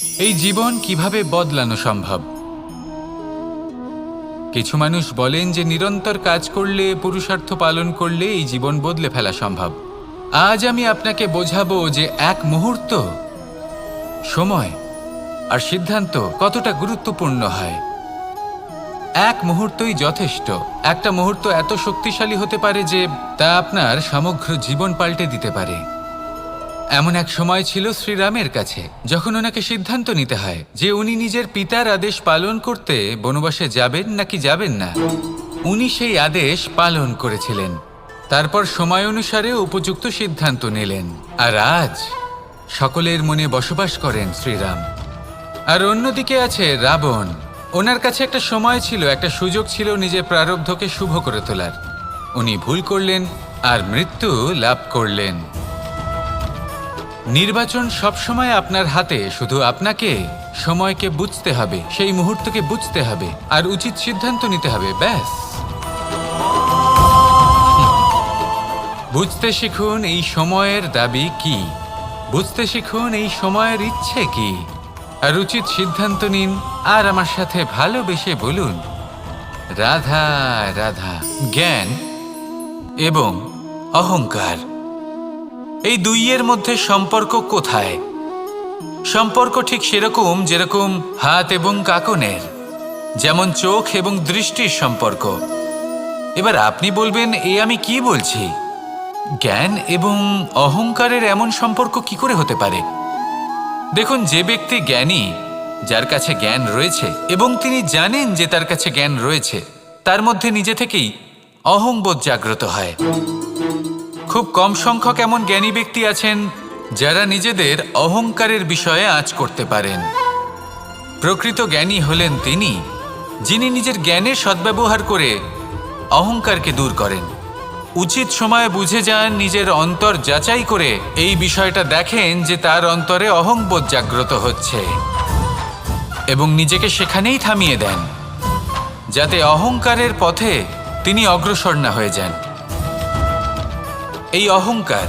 এই জীবন কিভাবে বদলানো সম্ভব? কিছু মানুষ বলেন যে নিরন্তর কাজ করলে, পুরুষার্থ পালন করলে এই জীবন বদলে ফেলা সম্ভব। আজ আমি আপনাকে বোঝাবো যে এক মুহূর্ত, সময় আর সিদ্ধান্ত কতটা গুরুত্বপূর্ণ হয়। এক মুহূর্তই যথেষ্ট। একটা মুহূর্ত এত শক্তিশালী হতে পারে যে তা আপনার সমগ্র জীবন পাল্টে দিতে পারে। এমন এক সময় ছিল শ্রীরামের কাছে, যখন ওনাকে সিদ্ধান্ত নিতে হয় যে উনি নিজের পিতার আদেশ পালন করতে বনবাসে যাবেন নাকি যাবেন না। উনি সেই আদেশ পালন করেছিলেন। তারপর সময় অনুসারে উপযুক্ত সিদ্ধান্ত নিলেন। আর আজ সকলের মনে বসবাস করেন শ্রীরাম। আর অন্যদিকে আছে রাবণ। ওনার কাছে একটা সময় ছিল, একটা সুযোগ ছিল নিজের প্রারব্ধকে শুভ করে তোলার। উনি ভুল করলেন আর মৃত্যু লাভ করলেন। নির্বাচন সবসময় আপনার হাতে, শুধু আপনাকে সময়কে বুঝতে হবে, সেই মুহূর্তকে বুঝতে হবে আর উচিত সিদ্ধান্ত নিতে হবে, ব্যাস। বুঝতে শিখুন এই সময়ের দাবি কি, বুঝতে শিখুন এই সময়ের ইচ্ছে কি, আর উচিত সিদ্ধান্ত নিন। আর আমার সাথে ভালোবেসে বলুন, রাধা রাধা। জ্ঞান এবং অহংকার, এই দুইয়ের মধ্যে সম্পর্ক কোথায়? সম্পর্ক ঠিক সেরকম যেরকম হাত এবং কাকনের, যেমন চোখ এবং দৃষ্টির সম্পর্ক। এবার আপনি বলবেন, এ আমি কি বলছি? জ্ঞান এবং অহংকারের এমন সম্পর্ক কি করে হতে পারে? দেখুন, যে ব্যক্তি জ্ঞানী, যার কাছে জ্ঞান রয়েছে এবং তিনি জানেন যে তার কাছে জ্ঞান রয়েছে, তার মধ্যে নিজে থেকেই অহংবোধ জাগ্রত হয়। খুব কম সংখ্যক এমন জ্ঞানী ব্যক্তি আছেন যারা নিজেদের অহংকারের বিষয়ে আঁচ করতে পারেন। প্রকৃত জ্ঞানী হলেন তিনি, যিনি নিজের জ্ঞানের সদ্ব্যবহার করে অহংকারকে দূর করেন। উচিত সময়ে বুঝে যান, নিজের অন্তর যাচাই করে এই বিষয়টা দেখেন যে তার অন্তরে অহংবোধ জাগ্রত হচ্ছে এবং নিজেকে সেখানেই থামিয়ে দেন, যাতে অহংকারের পথে তিনি অগ্রসর না হয়ে যান। এই অহংকার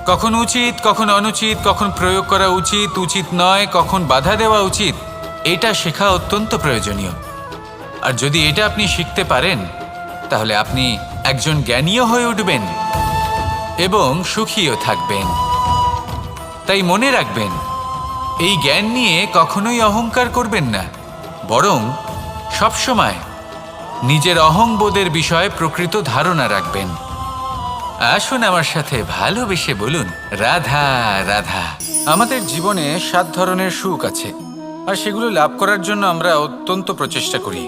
কখন উচিত, কখন অনুচিত, কখন প্রয়োগ করা উচিত, উচিত নয়, কখন বাধা দেওয়া উচিত, এটা শেখা অত্যন্ত প্রয়োজনীয়। আর যদি এটা আপনি শিখতে পারেন, তাহলে আপনি একজন জ্ঞানীও হয়ে উঠবেন এবং সুখীও থাকবেন। তাই মনে রাখবেন, এই জ্ঞান নিয়ে কখনোই অহংকার করবেন না, বরং সবসময় নিজের অহংবোধের বিষয়ে প্রকৃত ধারণা রাখবেন। আসুন আমার সাথে ভালোবেসে বলুন, রাধা রাধা। আমাদের জীবনে 7 ধরনের সুখ আছে, আর সেগুলো লাভ করার জন্য আমরা অত্যন্ত প্রচেষ্টা করি।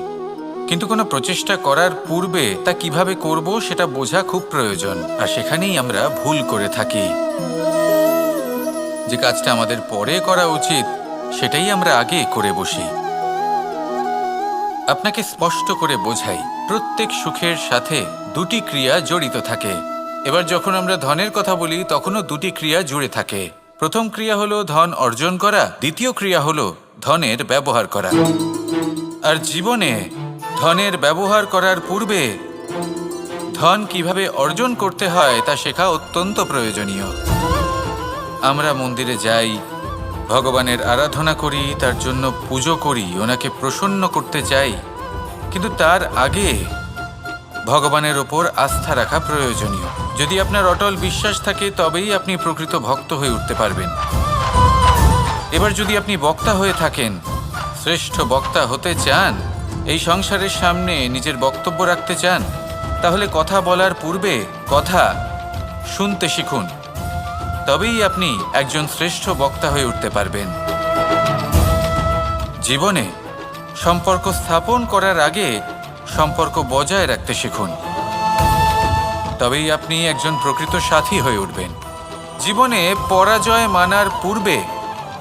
কিন্তু কোনো প্রচেষ্টা করার পূর্বে তা কিভাবে করব সেটা বোঝা খুব প্রয়োজন, আর সেখানেই আমরা ভুল করে থাকি। যে কাজটা আমাদের পরে করা উচিত, সেটাই আমরা আগে করে বসি। আপনাকে স্পষ্ট করে বোঝাই, প্রত্যেক সুখের সাথে 2টি ক্রিয়া জড়িত থাকে। এবার যখন আমরা ধনের কথা বলি, তখনও 2টি ক্রিয়া জুড়ে থাকে। প্রথম ক্রিয়া হলো ধন অর্জন করা, দ্বিতীয় ক্রিয়া হলো ধনের ব্যবহার করা। আর জীবনে ধনের ব্যবহার করার পূর্বে ধন কিভাবে অর্জন করতে হয় তা শেখা অত্যন্ত প্রয়োজনীয়। আমরা মন্দিরে যাই, ভগবানের আরাধনা করি, তার জন্য পুজো করি, ওনাকে প্রসন্ন করতে চাই, কিন্তু তার আগে ভগবানের ওপর আস্থা রাখা প্রয়োজনীয়। যদি আপনার অটল বিশ্বাস থাকে, তবেই আপনি প্রকৃত ভক্ত হয়ে উঠতে পারবেন। এবার যদি আপনি বক্তা হয়ে থাকেন, শ্রেষ্ঠ বক্তা হতে চান, এই সংসারের সামনে নিজের বক্তব্য রাখতে চান, তাহলে কথা বলার পূর্বে কথা শুনতে শিখুন। তবেই আপনি একজন শ্রেষ্ঠ বক্তা হয়ে উঠতে পারবেন। জীবনে সম্পর্ক স্থাপন করার আগে সম্পর্ক বজায় রাখতে শিখুন, তবেই আপনি একজন প্রকৃত সাথী হয়ে উঠবেন। জীবনে পরাজয় মানার পূর্বে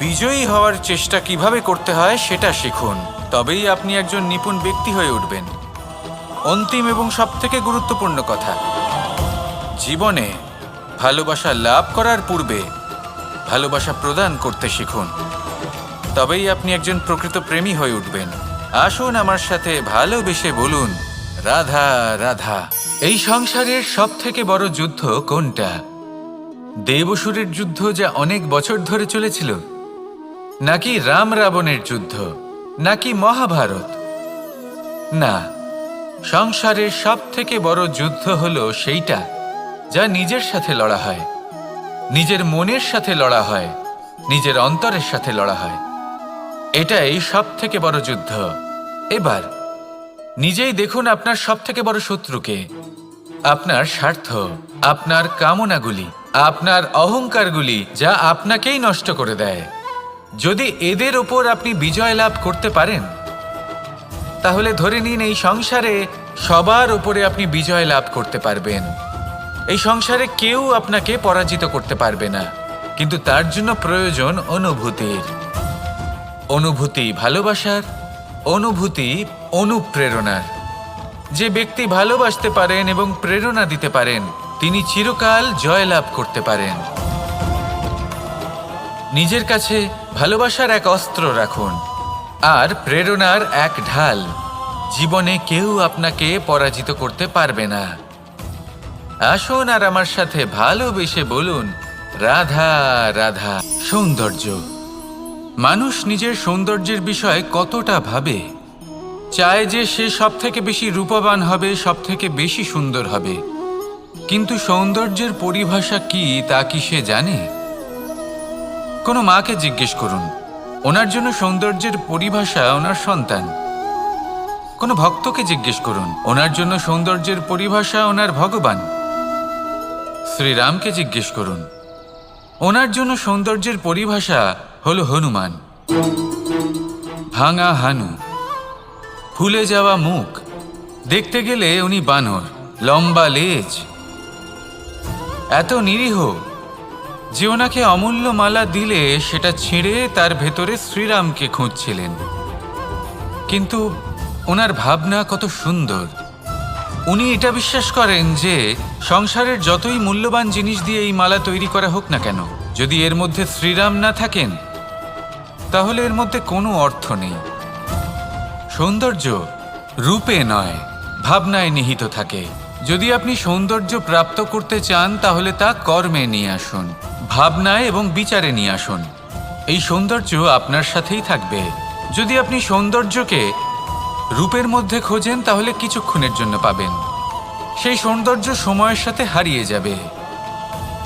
বিজয়ী হওয়ার চেষ্টা কিভাবে করতে হয় সেটা শিখুন, তবেই আপনি একজন নিপুণ ব্যক্তি হয়ে উঠবেন। অন্তিম এবং সবথেকে গুরুত্বপূর্ণ কথা, জীবনে ভালোবাসা লাভ করার পূর্বে ভালোবাসা প্রদান করতে শিখুন, তবেই আপনি একজন প্রকৃত প্রেমী হয়ে উঠবেন। আসুন আমার সাথে ভালোবেসে বলুন, রাধা রাধা। এই সংসারের সবথেকে বড় যুদ্ধ কোনটা? দেব অসুরের যুদ্ধ, যা অনেক বছর ধরে চলেছিল, নাকি রাম রাবণের যুদ্ধ, নাকি মহাভারত? না, সংসারের সব থেকে বড় যুদ্ধ হলো সেইটা যা নিজের সাথে লড়া হয়, নিজের মনের সাথে লড়া হয়, নিজের অন্তরের সাথে লড়া হয়। এটাই সব থেকে বড় যুদ্ধ। এবার নিজেই দেখুন আপনার সব থেকে বড় শত্রুকে। আপনার স্বার্থ, আপনার কামনাগুলি, আপনার অহংকারগুলি, যা আপনাকেই নষ্ট করে দেয়। যদি এদের ওপর আপনি বিজয় লাভ করতে পারেন, তাহলে ধরে নিন এই সংসারে সবার উপরে আপনি বিজয় লাভ করতে পারবেন। এই সংসারে কেউ আপনাকে পরাজিত করতে পারবে না। কিন্তু তার জন্য প্রয়োজন অনুভূতির। অনুভূতি ভালোবাসার, অনুভূতি অনুপ্রেরণার। যে ব্যক্তি ভালোবাসতে পারেন এবং প্রেরণা দিতে পারেন, তিনি চিরকাল জয়লাভ করতে পারেন। নিজের কাছে ভালোবাসার এক অস্ত্র রাখুন আর প্রেরণার এক ঢাল। জীবনে কেউ আপনাকে পরাজিত করতে পারবে না। আসুন আর আমার সাথে ভালোবেসে বলুন, রাধা রাধা। সৌন্দর্য। মানুষ নিজের সৌন্দর্যের বিষয়ে কতটা ভাবে, চায় যে সে সব থেকে বেশি রূপবান হবে, সব থেকে বেশি সুন্দর হবে। কিন্তু সৌন্দর্যের পরিভাষা কি তা কি সে জানে? কোনো মাকে জিজ্ঞেস করুন, ওনার জন্য সৌন্দর্যের পরিভাষা ওনার সন্তান। কোনো ভক্তকে জিজ্ঞেস করুন, ওনার জন্য সৌন্দর্যের পরিভাষা ওনার ভগবান। শ্রীরামকে জিজ্ঞেস করুন, ওনার জন্য সৌন্দর্যের পরিভাষা হলো হনুমান। ভাঙা হানু, ফুলে যাওয়া মুখ, দেখতে গেলে উনি বানর, লম্বা লেজ, এত নিরীহ যে ওনাকে অমূল্য মালা দিলে সেটা ছিঁড়ে তার ভেতরে শ্রীরামকে খুঁজছিলেন। কিন্তু ওনার ভাবনা কত সুন্দর। উনি এটা বিশ্বাস করেন যে সংসারের যতই মূল্যবান জিনিস দিয়ে এই মালা তৈরি করা হোক না কেন, যদি এর মধ্যে শ্রীরাম না থাকেন তাহলে এর মধ্যে কোনো অর্থ নেই। সৌন্দর্য রূপে নয়, ভাবনায় নিহিত থাকে। যদি আপনি সৌন্দর্য প্রাপ্ত করতে চান তাহলে তা কর্মে নিয়ে আসুন, ভাবনায় এবং বিচারে নিয়ে আসুন। এই সৌন্দর্য আপনার সাথেই থাকবে। যদি আপনি সৌন্দর্যকে রূপের মধ্যে খোঁজেন তাহলে কিছুক্ষণের জন্য পাবেন, সেই সৌন্দর্য সময়ের সাথে হারিয়ে যাবে।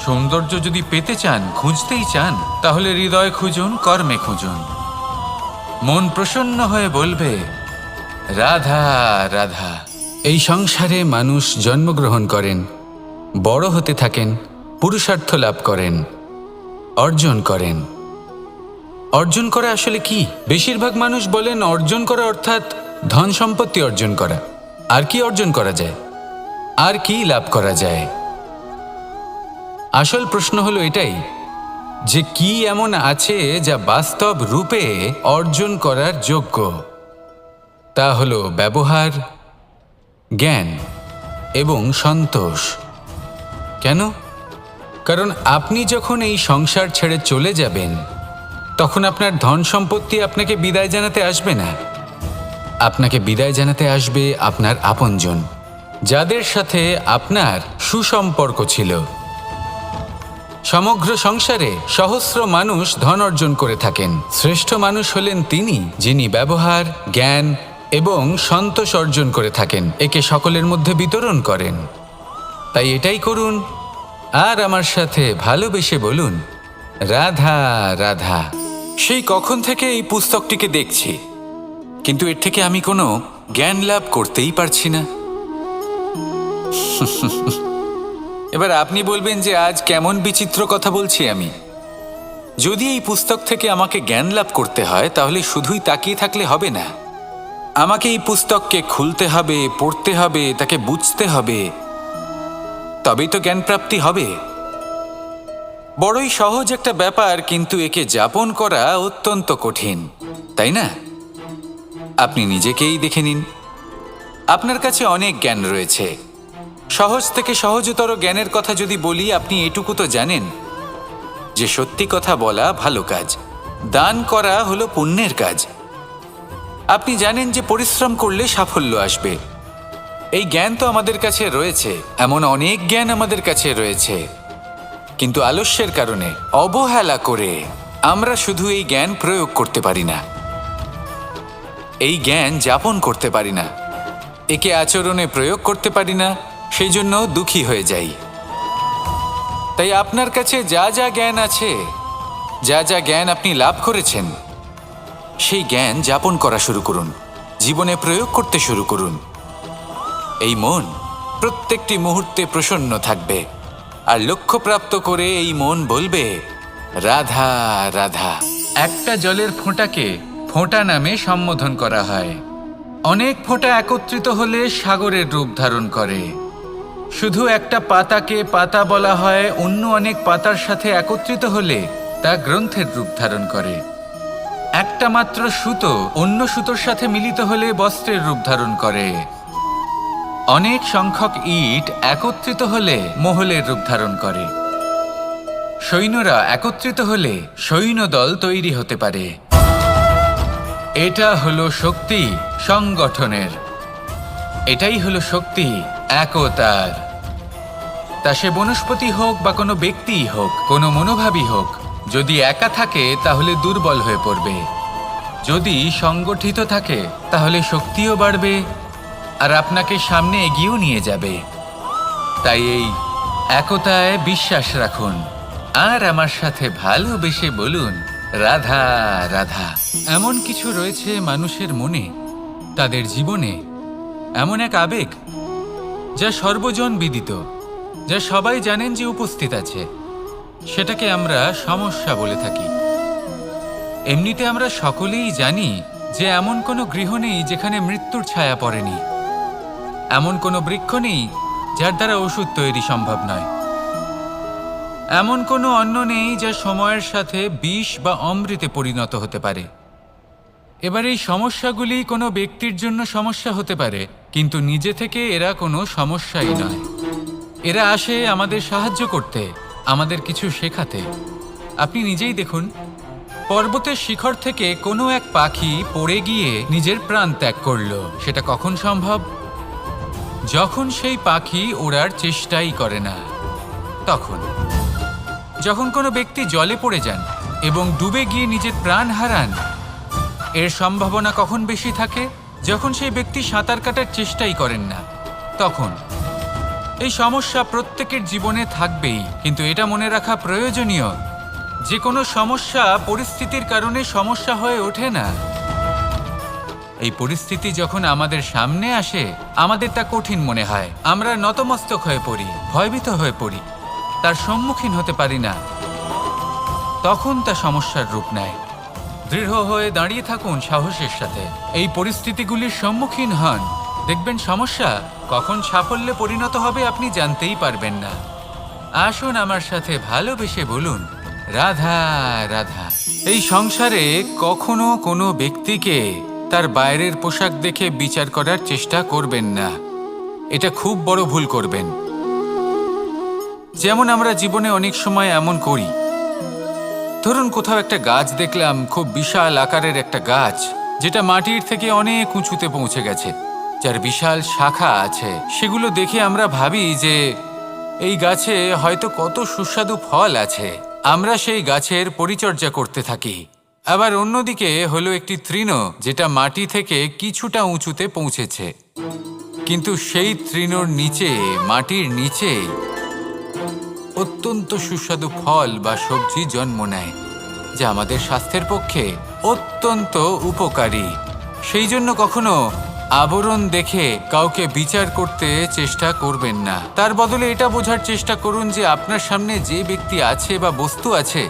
সৌন্দর্য যদি পেতে চান, খুঁজতেই চান, তাহলে হৃদয় খুঁজুন, কর্মে খুঁজুন। মন প্রসন্ন হয়ে বলবে, রাধা রাধা। এই সংসারে মানুষ জন্মগ্রহণ করেন, বড় হতে থাকেন, পুরুষার্থ লাভ করেন, অর্জন করেন। অর্জন করা আসলে কি? বেশিরভাগ মানুষ বলেন অর্জন করা অর্থাৎ ধন সম্পত্তি অর্জন করা। আর কি অর্জন করা যায়? আর কি লাভ করা যায়? আসল প্রশ্ন হলো এটাই যে কি এমন আছে যা বাস্তব রূপে অর্জন করার যোগ্য। তা হলো ব্যবহার, জ্ঞান এবং সন্তোষ। কেন? কারণ আপনি যখন এই সংসার ছেড়ে চলে যাবেন তখন আপনার ধন সম্পত্তি আপনাকে বিদায় জানাতে আসবে না। আপনাকে বিদায় জানাতে আসবে আপনার আপনজন, যাদের সাথে আপনার সুসম্পর্ক ছিল। সমগ্র সংসারে সহস্র মানুষ ধন অর্জন করে থাকেন। শ্রেষ্ঠ মানুষ হলেন তিনি যিনি ব্যবহার, জ্ঞান এবং সন্তোষ অর্জন করে থাকেন, একে সকলের মধ্যে বিতরণ করেন। তাই এটাই করুন আর আমার সাথে ভালোবেসে বলুন, রাধা রাধা। সেই কখন থেকে এই পুস্তকটিকে দেখছি, কিন্তু এর থেকে আমি কোনো জ্ঞান লাভ করতেই পারছি না। এবার আপনি বলবেন যে আজ কেমন বিচিত্র কথা বলছি আমি। যদি এই পুস্তক থেকে আমাকে জ্ঞান লাভ করতে হয় তাহলে শুধুই তাকিয়ে থাকলে হবে না। আমাকে এই পুস্তককে খুলতে হবে, পড়তে হবে, তাকে বুঝতে হবে, তবেই তো জ্ঞান প্রাপ্তি হবে। বড়ই সহজ একটা ব্যাপার, কিন্তু একে যাপন করা অত্যন্ত কঠিন, তাই না? আপনি নিজেকেই দেখে নিন। আপনার কাছে অনেক জ্ঞান রয়েছে। সহজ থেকে সহজতর জ্ঞানের কথা যদি বলি, আপনি এটুকু তো জানেন যে সত্যি কথা বলা ভালো কাজ, দান করা হলো পুণ্যের কাজ। আপনি জানেন যে পরিশ্রম করলে সাফল্য আসবে। এই জ্ঞান তো আমাদের কাছে রয়েছে, এমন অনেক জ্ঞান আমাদের কাছে রয়েছে, কিন্তু আলস্যের কারণে, অবহেলা করে আমরা শুধু এই জ্ঞান প্রয়োগ করতে পারি না, এই জ্ঞান যাপন করতে পারি না, একে আচরণে প্রয়োগ করতে পারি না, সেই জন্য দুঃখী হয়ে যাই। তাই আপনার কাছে যা যা জ্ঞান আছে, যা যা জ্ঞান আপনি লাভ করেছেন, সেই জ্ঞান যাপন করা শুরু করুন, জীবনে প্রয়োগ করতে শুরু করুন। এই মন প্রত্যেকটি মুহূর্তে প্রসন্ন থাকবে, আর লক্ষ্যপ্রাপ্ত করে এই মন বলবে, রাধা রাধা। একটা জলের ফোঁটাকে ফোঁটা নামে সম্বোধন করা হয়। অনেক ফোঁটা একত্রিত হলে সাগরের রূপ ধারণ করে। শুধু একটা পাতাকে পাতা বলা হয়, অন্য অনেক পাতার সাথে একত্রিত হলে তা গ্রন্থের রূপ ধারণ করে। একটা মাত্র সুতো অন্য সুতোর সাথে মিলিত হলে বস্ত্রের রূপ ধারণ করে। অনেক সংখ্যক ইট একত্রিত হলে মহলের রূপ ধারণ করে। সৈন্যরা একত্রিত হলে সৈন্যদল তৈরি হতে পারে। এটা হলো শক্তি সংগঠনের, এটাই হলো শক্তি একতার। তা সে বনস্পতি হোক বা কোনো ব্যক্তিই হোক, কোনো মনোভাবই হোক, যদি একা থাকে তাহলে দুর্বল হয়ে পড়বে। যদি সংগঠিত থাকে তাহলে শক্তিও বাড়বে আর আপনাকে সামনে এগিয়েও নিয়ে যাবে। তাই এই একতায় বিশ্বাস রাখুন আর আমার সাথে ভালোবেসে বলুন, রাধা রাধা। এমন কিছু রয়েছে মানুষের মনে, তাদের জীবনে এমন এক আবেগ যা সর্বজন বিদিত, যা সবাই জানেন যে উপস্থিত আছে, সেটাকে আমরা সমস্যা বলে থাকি। এমনিতে আমরা সকলেই জানি যে এমন কোনো গৃহ নেই যেখানে মৃত্যুর ছায়া পড়েনি, এমন কোনো বৃক্ষ নেই যার দ্বারা ওষুধ তৈরি সম্ভব নয়, এমন কোনো অন্ন নেই যা সময়ের সাথে বিষ বা অমৃতে পরিণত হতে পারে। এবার এই সমস্যাগুলি কোনো ব্যক্তির জন্য সমস্যা হতে পারে, কিন্তু নিজে থেকে এরা কোনো সমস্যাই নয়। এরা আসে আমাদের সাহায্য করতে, আমাদের কিছু শেখাতে। আপনি নিজেই দেখুন, পর্বতের শিখর থেকে কোনো এক পাখি পড়ে গিয়ে নিজের প্রাণ ত্যাগ করলো। সেটা কখন সম্ভব? যখন সেই পাখি ওড়ার চেষ্টাই করে না। তখন যখন কোনো ব্যক্তি জলে পড়ে যান এবং ডুবে গিয়ে নিজের প্রাণ হারান, এর সম্ভাবনা কখন বেশি থাকে? যখন সেই ব্যক্তি সাঁতার কাটার চেষ্টাই করেন না। তখন এই সমস্যা প্রত্যেকের জীবনে থাকবেই, কিন্তু এটা মনে রাখা প্রয়োজনীয় যে কোনো সমস্যা পরিস্থিতির কারণে সমস্যা হয়ে ওঠে না। এই পরিস্থিতি যখন আমাদের সামনে আসে, আমাদের তা কঠিন মনে হয়, আমরা নতমস্তক হয়ে পড়ি, ভয়ভীত হয়ে পড়ি, তার সম্মুখীন হতে পারি না। তখন তা সমস্যার রূপ নেয়। দৃঢ় হয়ে দাঁড়িয়ে থাকুন সাহসের সাথে, এই পরিস্থিতিগুলির সম্মুখীন হন, দেখবেন সমস্যা কখন সাফল্যে পরিণত হবে আপনি জানতেই পারবেন না। আসুন আমার সাথে ভালোবেসে বলুন, রাধা রাধা। এই সংসারে কখনো কোনো ব্যক্তিকে তার বাইরের পোশাক দেখে বিচার করার চেষ্টা করবেন না, এটা খুব বড় ভুল করবেন। যেমন আমরা জীবনে অনেক সময় এমন করি, ধরুন কোথাও একটা গাছ দেখলাম, খুব বিশাল আকারের একটা গাছ, যেটা মাটির থেকে অনেক উঁচুতে পৌঁছে গেছে, যার বিশাল শাখা আছে। সেগুলো দেখে আমরা ভাবি যে এই গাছে হয়তো কত সুস্বাদু ফল আছে, আমরা সেই গাছের পরিচর্যা করতে থাকি। আবার অন্যদিকে হলো একটি তৃণ, যেটা মাটি থেকে কিছুটা উঁচুতে পৌঁছেছে, কিন্তু সেই তৃণর নিচে, মাটির নিচে অত্যন্ত সুস্বাদু ফল বা সবজি জন্ম নেয়, যা আমাদের স্বাস্থ্যের পক্ষে অত্যন্ত উপকারী। সেই জন্য কখনো আবরণ দেখে কাউকে বিচার করতে চেষ্টা করবেন না। তার বদলে এটা বোঝার চেষ্টা করুন যে আপনার সামনে যে ব্যক্তি আছে বা বস্তু আছে,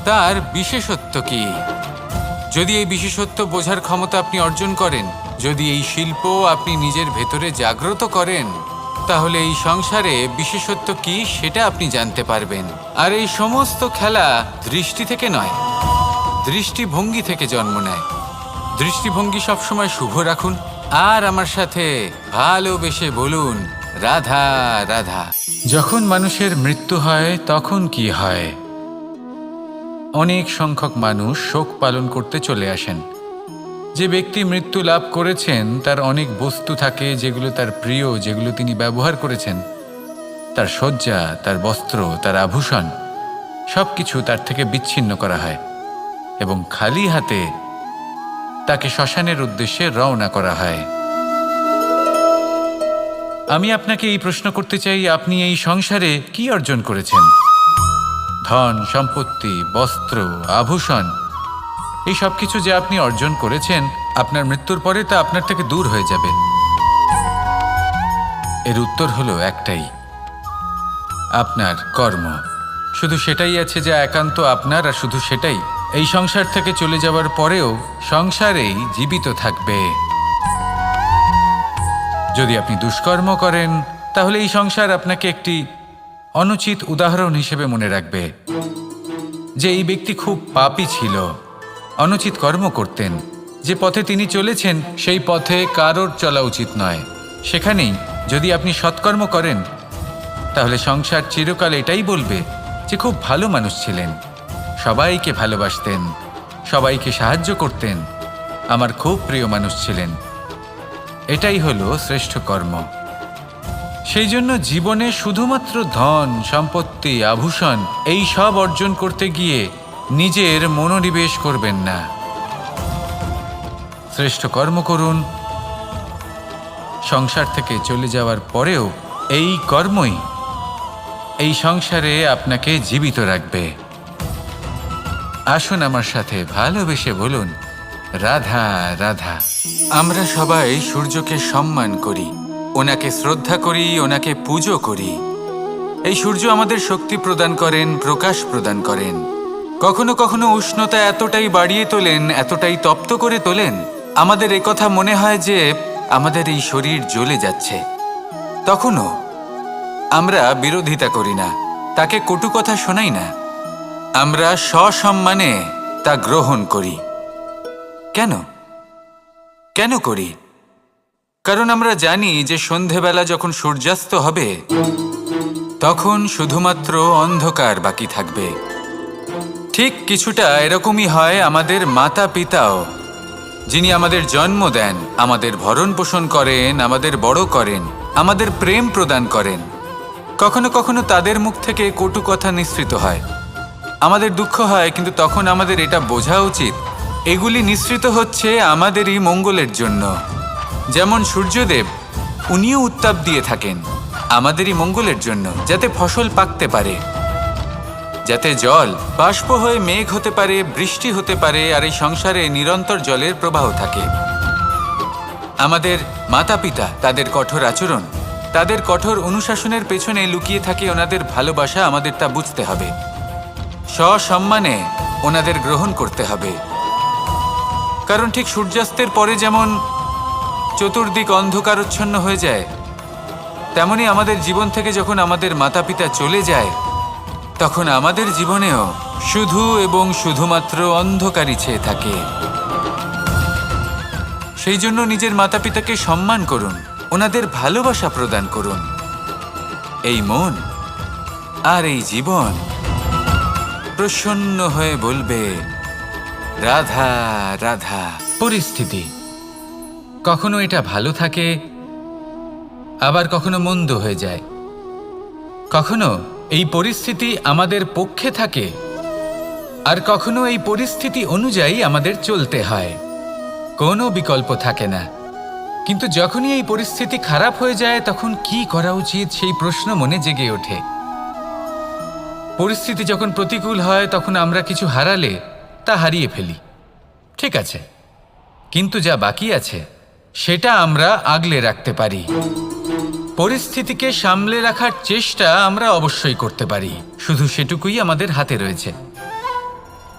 তার বিশেষত্ব কি। যদি এই বিশেষত্ব বোঝার ক্ষমতা আপনি অর্জন করেন, যদি এই শিল্প আপনি নিজের ভেতরে জাগ্রত করেন, তাহলে এই সংসারে বিশেষত্ব কি সেটা আপনি জানতে পারবেন। আর এই সমস্ত খেলা দৃষ্টি থেকে নয়, দৃষ্টিভঙ্গি থেকে জন্ম নেয়। দৃষ্টিভঙ্গি সবসময় শুভ রাখুন আর আমার সাথে ভালোবেসে বলুন, রাধা রাধা। যখন মানুষের মৃত্যু হয় তখন কি হয়? অনেক সংখ্যক মানুষ শোক পালন করতে চলে আসেন। যে ব্যক্তি মৃত্যু লাভ করেছেন তার অনেক বস্তু থাকে যেগুলো তার প্রিয়, যেগুলো তিনি ব্যবহার করেছেন, তার শয্যা, তার বস্ত্র, তার আভূষণ, সব কিছু তার থেকে বিচ্ছিন্ন করা হয়। এবং খালি হাতে তাকে শ্মশানের উদ্দেশ্যে রওনা করা হয়। আমি আপনাকে এই প্রশ্ন করতে চাই, আপনি এই সংসারে কি অর্জন করেছেন? ধন, সম্পত্তি, বস্ত্র, আভূষণ, এই সব কিছু যে আপনি অর্জন করেছেন, আপনার মৃত্যুর পরে তা আপনার থেকে দূর হয়ে যাবে। এর উত্তর হলো একটাই, আপনার কর্ম। শুধু সেটাই আছে যা একান্ত আপনার, আর শুধু সেটাই এই সংসার থেকে চলে যাওয়ার পরেও সংসারেই জীবিত থাকবে। যদি আপনি দুষ্কর্ম করেন, তাহলে এই সংসার আপনাকে একটি অনুচিত উদাহরণ হিসেবে মনে রাখবে যে এই ব্যক্তি খুব পাপী ছিল, অনুচিত কর্ম করতেন। যে পথে তিনি চলেছেন সেই পথে কারোর চলা উচিত নয়। সেখানেই যদি আপনি সৎকর্ম করেন, তাহলে সংসার চিরকাল এটাই বলবে যে খুব ভালো মানুষ ছিলেন, সবাইকে ভালোবাসতেন, সবাইকে সাহায্য করতেন, আমার খুব প্রিয় মানুষ ছিলেন। এটাই হলো শ্রেষ্ঠ কর্ম। সেই জন্য জীবনে শুধুমাত্র ধন, সম্পত্তি, আভূষণ এই সব অর্জন করতে গিয়ে নিজের মনোনিবেশ করবেন না। শ্রেষ্ঠ কর্ম করুন। সংসার থেকে চলে যাওয়ার পরেও এই কর্মই এই সংসারে আপনাকে জীবিত রাখবে। আসুন আমার সাথে ভালোবেসে বলুন, রাধা রাধা। আমরা সবাই সূর্যকে সম্মান করি, ওনাকে শ্রদ্ধা করি, ওনাকে পুজো করি। এই সূর্য আমাদের শক্তি প্রদান করেন, প্রকাশ প্রদান করেন। কখনো কখনো উষ্ণতা এতটাই বাড়িয়ে তোলেন, এতটাই তপ্ত করে তোলেন, আমাদের একথা মনে হয় যে আমাদের এই শরীর জ্বলে যাচ্ছে। তখনও আমরা বিরোধিতা করি না, তাকে কটু কথা শোনাই না, আমরা সসম্মানে তা গ্রহণ করি। কেন কেন করি? কারণ আমরা জানি যে সন্ধেবেলা যখন সূর্যাস্ত হবে, তখন শুধুমাত্র অন্ধকার বাকি থাকবে। ঠিক কিছুটা এরকমই হয় আমাদের মাতা পিতাও, যিনি আমাদের জন্ম দেন, আমাদের ভরণ পোষণ করেন, আমাদের বড় করেন, আমাদের প্রেম প্রদান করেন। কখনো কখনো তাদের মুখ থেকে কটু কথা নিঃসৃত হয়, আমাদের দুঃখ হয়, কিন্তু তখন আমাদের এটা বোঝা উচিত এগুলি নিঃসৃত হচ্ছে আমাদেরই মঙ্গলের জন্য। যেমন সূর্যদেব, উনিও উত্তাপ দিয়ে থাকেন আমাদেরই মঙ্গলের জন্য, যাতে ফসল পাকতে পারে, যাতে জল বাষ্প হয়ে মেঘ হতে পারে, বৃষ্টি হতে পারে, আর এই সংসারে নিরন্তর জলের প্রবাহ থাকে। আমাদের মাতা পিতা, তাদের কঠোর আচরণ, তাদের কঠোর অনুশাসনের পেছনে লুকিয়ে থাকে ওনাদের ভালোবাসা। আমাদের তা বুঝতে হবে, সসম্মানে ওনাদের গ্রহণ করতে হবে। কারণ ঠিক সূর্যাস্তের পরে যেমন চতুর্দিক অন্ধকারচ্ছন্ন হয়ে যায়, তেমনি আমাদের জীবন থেকে যখন আমাদের মাতা পিতা চলে যায়, তখন আমাদের জীবনেও শুধু এবং শুধুমাত্র অন্ধকারই ছেয়ে থাকে। সেই জন্য নিজের মাতা পিতাকে সম্মান করুন, ওনাদের ভালোবাসা প্রদান করুন। এই মন আর এই জীবন প্রসন্ন হয়ে বলবে, রাধা রাধা। পরিস্থিতি কখনো এটা ভালো থাকে, আবার কখনো মন্দ হয়ে যায়। কখনো এই পরিস্থিতি আমাদের পক্ষে থাকে, আর কখনো এই পরিস্থিতি অনুযায়ী আমাদের চলতে হয়। কোনো বিকল্প থাকে না। কিন্তু যখনই এই পরিস্থিতি খারাপ হয়ে যায়, তখন কি করা উচিত সেই প্রশ্ন মনে জেগে ওঠে। পরিস্থিতি যখন প্রতিকূল হয়, তখন আমরা কিছু হারালে তা হারিয়ে ফেলি, ঠিক আছে, কিন্তু যা বাকি আছে সেটা আমরা আগলে রাখতে পারি। পরিস্থিতিকে সামলে রাখার চেষ্টা আমরা অবশ্যই করতে পারি, শুধু সেটুকুই আমাদের হাতে রয়েছে।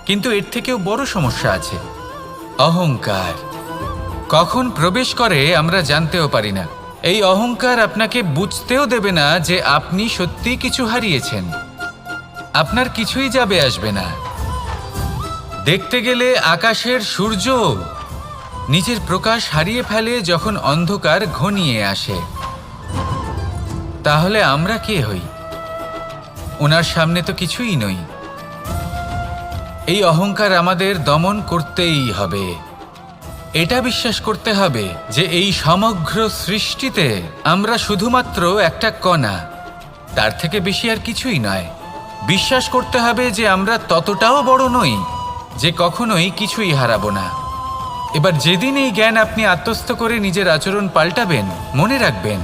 কিন্তু এর থেকেও বড় সমস্যা আছে, অহংকার। কখন প্রবেশ করে আমরা জানতেও পারি না। এই অহংকার আপনাকে বুঝতেও দেবে না যে আপনি সত্যি কিছু হারিয়েছেন। আপনার কিছুই যাবে আসবে না। দেখতে গেলে আকাশের সূর্য নিজের প্রকাশ হারিয়ে ফেলে যখন অন্ধকার ঘনিয়ে আসে। তাহলে আমরা কে হই? ওনার সামনে তো কিছুই নই। এই অহংকার আমাদের দমন করতেই হবে। এটা বিশ্বাস করতে হবে যে এই সমগ্র সৃষ্টিতে আমরা শুধুমাত্র একটা কণা, তার থেকে বেশি আর কিছুই নয়। বিশ্বাস করতে হবে যে আমরা ততটাও বড় নই যে কখনোই কিছুই হারাবো না। এবার যেদিন এই জ্ঞান আপনি আত্মস্থ করে নিজের আচরণ পাল্টাবেন, মনে রাখবেন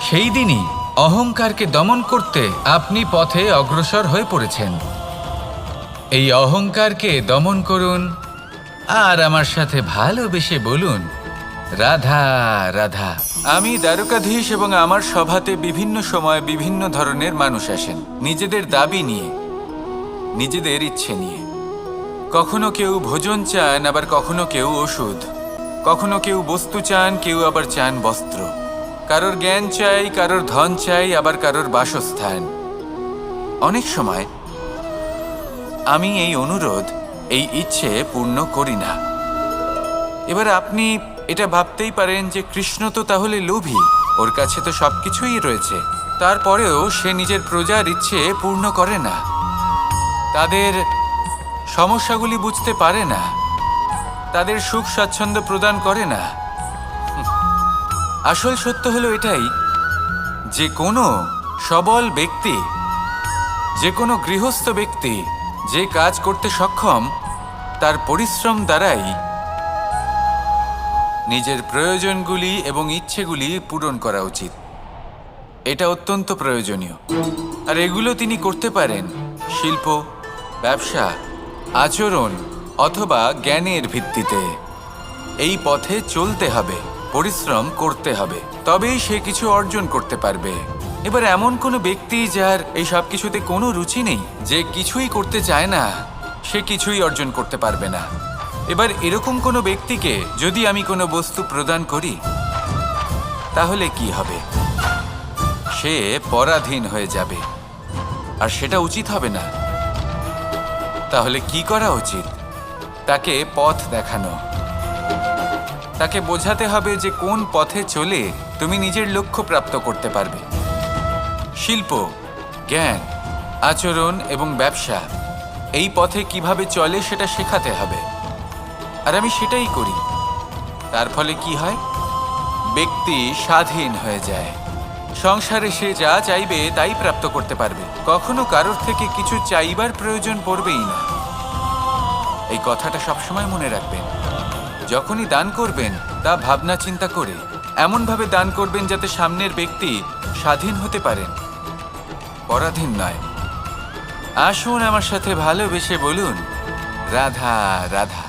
সেই দিনই অহংকারকে দমন করতে আপনি পথে অগ্রসর হয়ে পড়েছেন। এই অহংকারকে দমন করুন আর আমার সাথে ভালোবেসে বলুন, রাধা রাধা। আমি দ্বারকাধীশ এবং আমার সভাতে বিভিন্ন সময় বিভিন্ন ধরনের মানুষ আসেন, নিজেদের দাবি নিয়ে, নিজেদের ইচ্ছে নিয়ে। কখনো কেউ ভোজন চান, আবার কখনো কেউ ওষুধ, কখনো কেউ বস্তু চান, কেউ আবার চান বস্ত্র। কারোর জ্ঞান চাই, কারোর ধন চাই, আবার কারোর বাসস্থান। অনেক সময় আমি এই অনুরোধ, এই ইচ্ছে পূর্ণ করি না। এবার আপনি এটা ভাবতেই পারেন যে কৃষ্ণ তো তাহলে লোভী, ওর কাছে তো সবকিছুই রয়েছে, তারপরেও সে নিজের প্রজার ইচ্ছে পূর্ণ করে না, তাদের সমস্যাগুলি বুঝতে পারে না, তাদের সুখ স্বাচ্ছন্দ্য প্রদান করে না। আসল সত্য হলো এটাই যে কোনো সবল ব্যক্তি, যে কোনো গৃহস্থ ব্যক্তি যে কাজ করতে সক্ষম, তার পরিশ্রম দ্বারাই নিজের প্রয়োজনগুলি এবং ইচ্ছেগুলি পূরণ করা উচিত। এটা অত্যন্ত প্রয়োজনীয়। আর এগুলো তিনি করতে পারেন শিল্প, ব্যবসা, আচরণ অথবা জ্ঞানের ভিত্তিতে। এই পথে চলতে হবে, পরিশ্রম করতে হবে, তবেই সে কিছু অর্জন করতে পারবে। এবার এমন কোনো ব্যক্তি যার এই সব কিছুতে কোনো রুচি নেই, যে কিছুই করতে চায় না, সে কিছুই অর্জন করতে পারবে না। এবার এরকম কোনো ব্যক্তিকে যদি আমি কোনো বস্তু প্রদান করি, তাহলে কি হবে? সে পরাধীন হয়ে যাবে, আর সেটা উচিত হবে না। তাহলে কি করা উচিত? তাকে পথ দেখানো, তাকে বোঝাতে হবে যে কোন পথে চলে তুমি নিজের লক্ষ্য প্রাপ্ত করতে পারবে। শিল্প, জ্ঞান, আচরণ এবং ব্যবসা, এই পথে কিভাবে চলে সেটা শেখাতে হবে। আর আমি সেটাই করি। তার ফলে কি হয়? ব্যক্তি স্বাধীন হয়ে যায়। সংসারে সে যা চাইবে তাই প্রাপ্ত করতে পারবে, কখনো কারোর থেকে কিছু চাইবার প্রয়োজন পড়বেই না। এই কথাটা সবসময় মনে রাখবেন। যখনই দান করবেন তা ভাবনা চিন্তা করে এমনভাবে দান করবেন যাতে সামনের ব্যক্তি স্বাধীন হতে পারেন, পরাধীন নয়। আসুন আমার সাথে ভালোবেসে বলুন, রাধা রাধা।